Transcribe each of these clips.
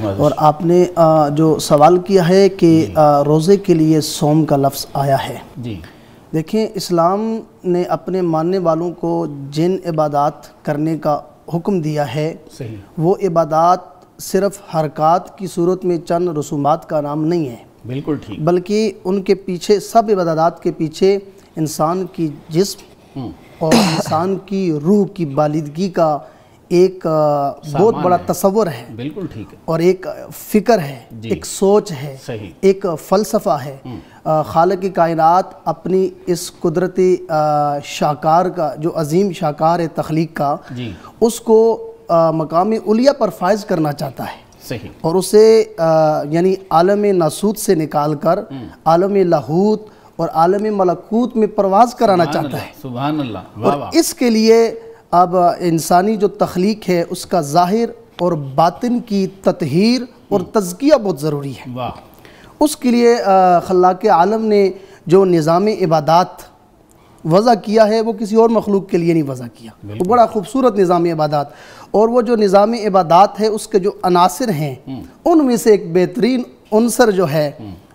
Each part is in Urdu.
اور آپ نے جو سوال کیا ہے کہ روزے کے لیے صوم کا لفظ آیا ہے، جی دیکھیں اسلام نے اپنے ماننے والوں کو جن عبادات کرنے کا حکم دیا ہے صحیح، وہ عبادات صرف حرکات کی صورت میں چند رسومات کا نام نہیں ہے، بالکل ٹھیک، بلکہ ان کے پیچھے سب عبادات کے پیچھے انسان کی جسم اور انسان کی روح کی بالادگی کا ایک بہت بڑا تصور ہے، بالکل ٹھیک ہے، اور ایک فکر ہے، ایک سوچ ہے، صحیح، ایک فلسفہ ہے۔ خالق کائنات اپنی اس قدرتی شاہکار کا جو عظیم شاہکار ہے تخلیق کا، جی اس کو مقام علیہ پر فائز کرنا چاہتا ہے، صحیح، اور اسے یعنی عالم ناسوت سے نکال کر عالم لاہوت اور عالم ملکوت میں پرواز کرانا چاہتا ہے۔ سبحان اللہ، اور اس کے لیے اب انسانی جو تخلیق ہے اس کا ظاہر اور باطن کی تطہیر اور تزکیہ بہت ضروری ہے۔ واہ، اس کے لیے خلاق عالم نے جو نظام عبادات وضع کیا ہے وہ کسی اور مخلوق کے لیے نہیں وضع کیا، وہ بڑا خوبصورت نظام عبادات، اور وہ جو نظام عبادات ہے اس کے جو عناصر ہیں ان میں سے ایک بہترین عنصر جو ہے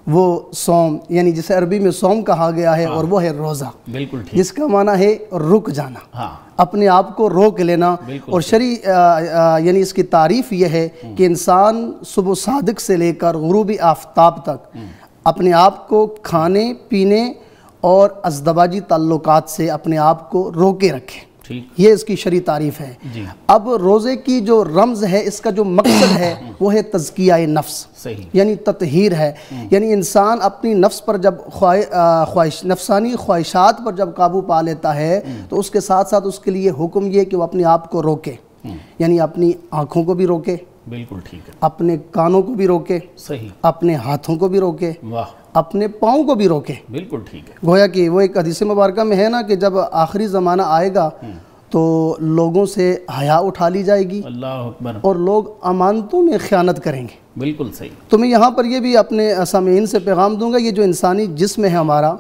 وہ صوم، یعنی جسے عربی میں صوم کہا گیا ہے، اور وہ ہے روزہ، بالکل ٹھیک، جس کا معنی ہے رک جانا، ہاں، اپنے آپ کو روک لینا۔ اور یعنی اس کی تعریف یہ ہے کہ انسان صبح صادق سے لے کر غروب آفتاب تک اپنے آپ کو کھانے پینے اور ازدواجی تعلقات سے اپنے آپ کو روکے رکھے، ٹھیک، یہ اس کی شرعی تعریف ہے۔ جی، اب روزے کی جو رمز ہے، اس کا جو مقصد ہے وہ ہے تزکیہ نفس، صحیح، یعنی تطہیر ہے، یعنی انسان اپنی نفس پر جب نفسانی خواہشات پر جب قابو پا لیتا ہے تو اس کے ساتھ ساتھ اس کے لیے حکم یہ کہ وہ اپنے آپ کو روکے، یعنی اپنی آنکھوں کو بھی روکے، بالکل ٹھیک ہے، اپنے کانوں کو بھی روکے، صحیح، اپنے ہاتھوں کو بھی روکے، واہ، اپنے پاؤں کو بھی روکے۔ بالکل ٹھیک ہے، گویا کہ وہ ایک حدیث مبارکہ میں ہے نا کہ جب آخری زمانہ آئے گا تو لوگوں سے حیا اٹھا لی جائے گی اللہ اکبر، اور لوگ امانتوں میں خیانت کریں گے۔ بالکل صحیح، تو میں یہاں پر یہ بھی اپنے سامعین سے پیغام دوں گا، یہ جو انسانی جسم ہے ہمارا،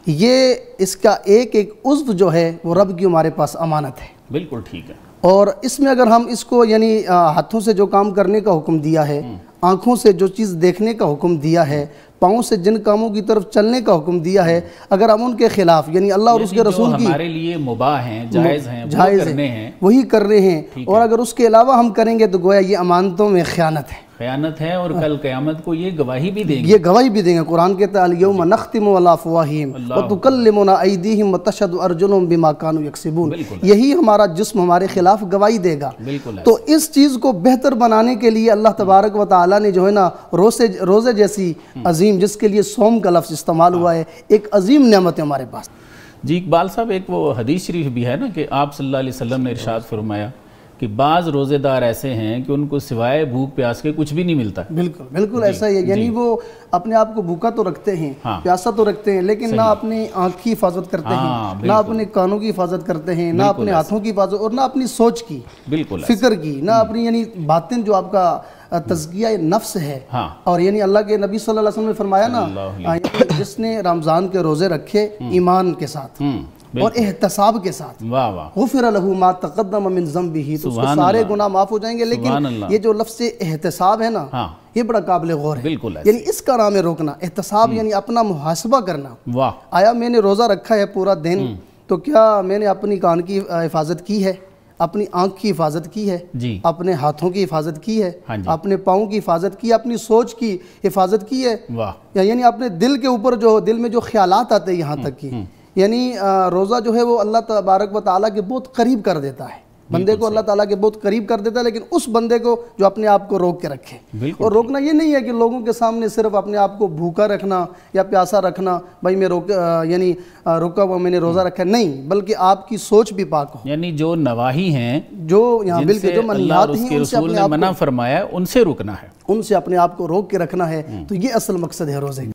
یہ اس کا ایک ایک عضو جو ہے وہ رب کی ہمارے پاس امانت ہے، بالکل ٹھیک ہے، اور اس میں اگر ہم اس کو یعنی ہاتھوں سے جو کام کرنے کا حکم دیا ہے، آنکھوں سے جو چیز دیکھنے کا حکم دیا ہے، پاؤں سے جن کاموں کی طرف چلنے کا حکم دیا ہے، اگر ہم ان کے خلاف یعنی اللہ اور اس کے رسول کی ہمارے لیے مباح ہیں، جائز ہیں، وہ کرنے ہیں، وہی کر رہے ہیں، اور اگر اس کے علاوہ ہم کریں گے تو گویا یہ امانتوں میں خیانت ہے، خیانت ہے، اور کل قیامت کو یہ گواہی بھی دیں گے، یہ گواہی بھی دیں گے۔ قرآن کہتا ہے الیوم نختم علی افواہہم وتکلمنا ایدیہم وتشہد ارجلہم بما کانوا یکسبون، یہی ہمارا جسم ہمارے خلاف گواہی دے گا۔ بالکل، تو اس چیز کو بہتر بنانے کے لیے اللہ تبارک و تعالیٰ نے جو ہے نا روزے جیسی عظیم، جس کے لیے صوم کا لفظ استعمال ہوا ہے، ایک عظیم نعمت ہے ہمارے پاس۔ جی اقبال صاحب، ایک وہ حدیث شریف بھی ہے نا کہ آپ صلی اللہ علیہ وسلم نے ارشاد فرمایا کہ بعض روزے دار ایسے ہیں کہ ان کو سوائے بھوک پیاس کے کچھ بھی نہیں ملتا۔ بالکل بالکل ایسا ہی ہے، یعنی وہ اپنے آپ کو بھوکا تو رکھتے ہیں، پیاسا تو رکھتے ہیں، لیکن نہ اپنی آنکھ کی حفاظت کرتے ہیں، نہ اپنے کانوں کی حفاظت کرتے ہیں، نہ اپنے ہاتھوں کی حفاظت، اور نہ اپنی سوچ کی، بالکل فکر کی، نہ اپنی یعنی باطن جو آپ کا تزکیہ نفس ہے۔ اور یعنی اللہ کے نبی صلی اللہ علیہ وسلم نے فرمایا نا، جس نے رمضان کے روزے رکھے ایمان کے ساتھ اور احتساب کے ساتھ، غفر لہ ما تقدم من ذنبہ، تو اس کے سارے گناہ معاف ہو جائیں گے۔ لیکن یہ جو لفظ احتساب ہے نا، یہ بڑا قابل غور ہے، یعنی اس کا نام ہے روکنا۔ احتساب یعنی اپنا محاسبہ کرنا، آیا میں نے روزہ رکھا ہے پورا دن تو کیا میں نے اپنی کان کی حفاظت کی ہے، اپنی آنکھ کی حفاظت کی ہے، اپنے ہاتھوں کی حفاظت کی ہے، اپنے پاؤں کی حفاظت کی ہے، اپنی سوچ کی حفاظت کی ہے، یعنی اپنے دل کے اوپر جو دل میں جو خیالات آتے ہیں یہاں تک کی، یعنی روزہ جو ہے وہ اللہ تبارک و تعالیٰ کے بہت قریب کر دیتا ہے، بندے کو اللہ تعالیٰ کے بہت قریب کر دیتا ہے، لیکن اس بندے کو جو اپنے آپ کو روک کے رکھے۔ اور روکنا یہ نہیں ہے کہ لوگوں کے سامنے صرف اپنے آپ کو بھوکا رکھنا یا پیاسا رکھنا، بھائی میں یعنی رکا ہوا میں نے روزہ رکھا ہے، نہیں، بلکہ آپ کی سوچ بھی پاک ہو، یعنی جو نواہی ہیں، جو یہاں بالکل جو منہیات ہیں، ان سے رسول نے منع فرمایا ہے، ان سے رکنا ہے، ان سے اپنے آپ کو روک کے رکھنا ہے، تو یہ اصل مقصد ہے روزے کا۔